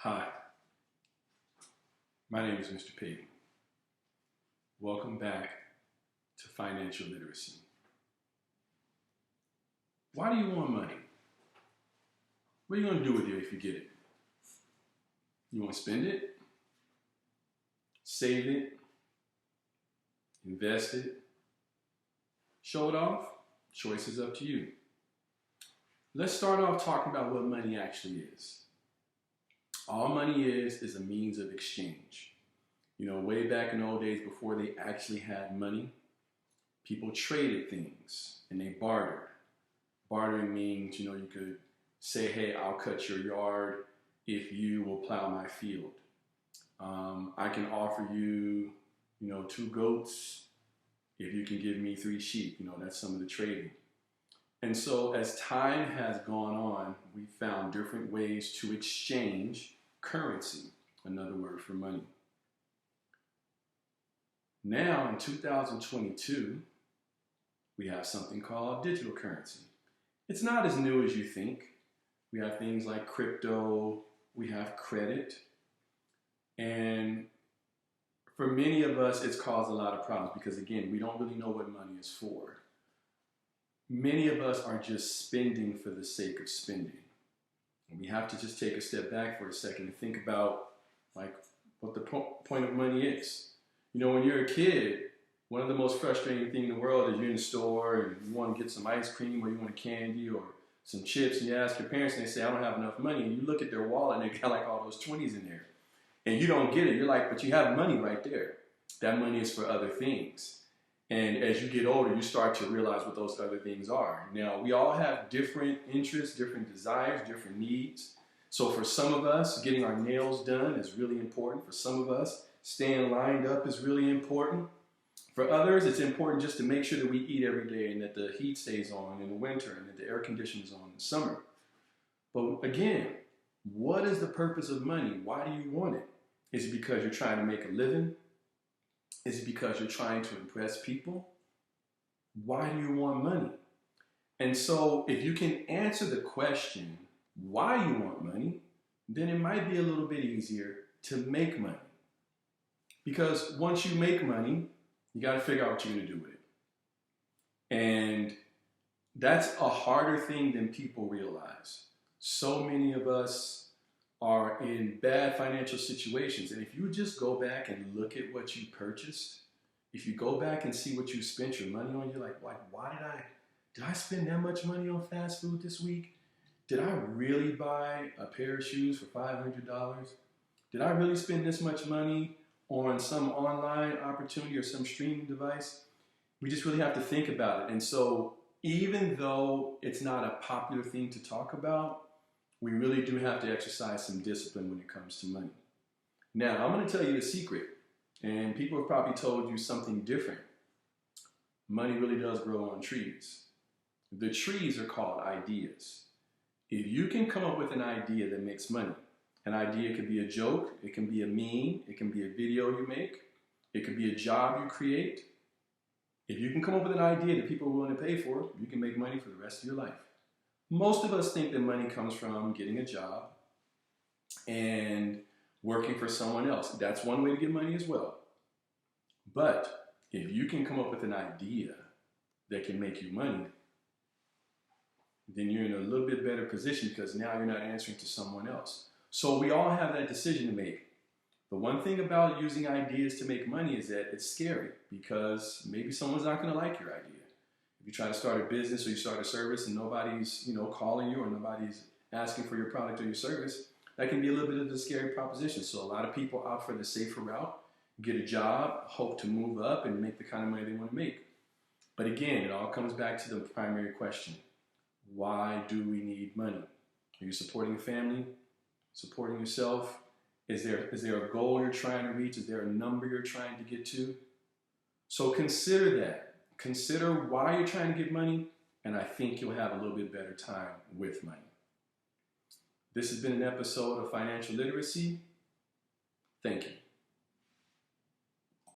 Hi, my name is Mr. Payton. Welcome back to Financial Literacy. Why do you want money? What are you going to do with it if you get it? You want to spend it? Save it? Invest it? Show it off? Choice is up to you. Let's start off talking about what money actually is. All money is a means of exchange. You know, way back in the old days before they actually had money, people traded things and they bartered. Bartering means, you could say, hey, I'll cut your yard if you will plow my field. I can offer you, 2 goats if you can give me 3 sheep. That's some of the trading. And so as time has gone on, we found different ways to exchange currency, another word for money. Now in 2022, we have something called digital currency. It's not as new as you think. We have things like crypto, we have credit, and for many of us, it's caused a lot of problems because, again, we don't really know what money is for. Many of us are just spending for the sake of spending. And we have to just take a step back for a second and think about what the point of money is. When you're a kid, one of the most frustrating things in the world is you're in the store and you want to get some ice cream or you want a candy or some chips, and you ask your parents and they say, I don't have enough money. And you look at their wallet and they got all those 20s in there. And you don't get it. You're like, but you have money right there. That money is for other things. And as you get older, you start to realize what those other things are. Now, we all have different interests, different desires, different needs. So for some of us, getting our nails done is really important. For some of us, staying lined up is really important. For others, it's important just to make sure that we eat every day and that the heat stays on in the winter and that the air conditioning is on in the summer. But again, what is the purpose of money? Why do you want it? Is it because you're trying to make a living? Is it because you're trying to impress people? Why do you want money? And so if you can answer the question, why you want money, then it might be a little bit easier to make money. Because once you make money, you got to figure out what you're going to do with it. And that's a harder thing than people realize. So many of us are in bad financial situations. And if you just go back and look at what you purchased, if you go back and see what you spent your money on, you're like, why did I spend that much money on fast food this week? Did I really buy a pair of shoes for $500? Did I really spend this much money on some online opportunity or some streaming device? We just really have to think about it. And so even though it's not a popular thing to talk about, we really do have to exercise some discipline when it comes to money. Now, I'm going to tell you a secret, and people have probably told you something different. Money really does grow on trees. The trees are called ideas. If you can come up with an idea that makes money, an idea could be a joke, it can be a meme, it can be a video you make, it could be a job you create. If you can come up with an idea that people are willing to pay for, you can make money for the rest of your life. Most of us think that money comes from getting a job and working for someone else. That's one way to get money as well. But if you can come up with an idea that can make you money, then you're in a little bit better position because now you're not answering to someone else. So we all have that decision to make. The one thing about using ideas to make money is that it's scary because maybe someone's not going to like your idea. If you try to start a business or you start a service and nobody's, calling you or nobody's asking for your product or your service, that can be a little bit of a scary proposition. So a lot of people opt for the safer route, get a job, hope to move up and make the kind of money they want to make. But again, it all comes back to the primary question. Why do we need money? Are you supporting a family? Supporting yourself? Is there a goal you're trying to reach? Is there a number you're trying to get to? So consider that. Consider why you're trying to get money, and I think you'll have a little bit better time with money. This has been an episode of Financial Literacy. Thank you.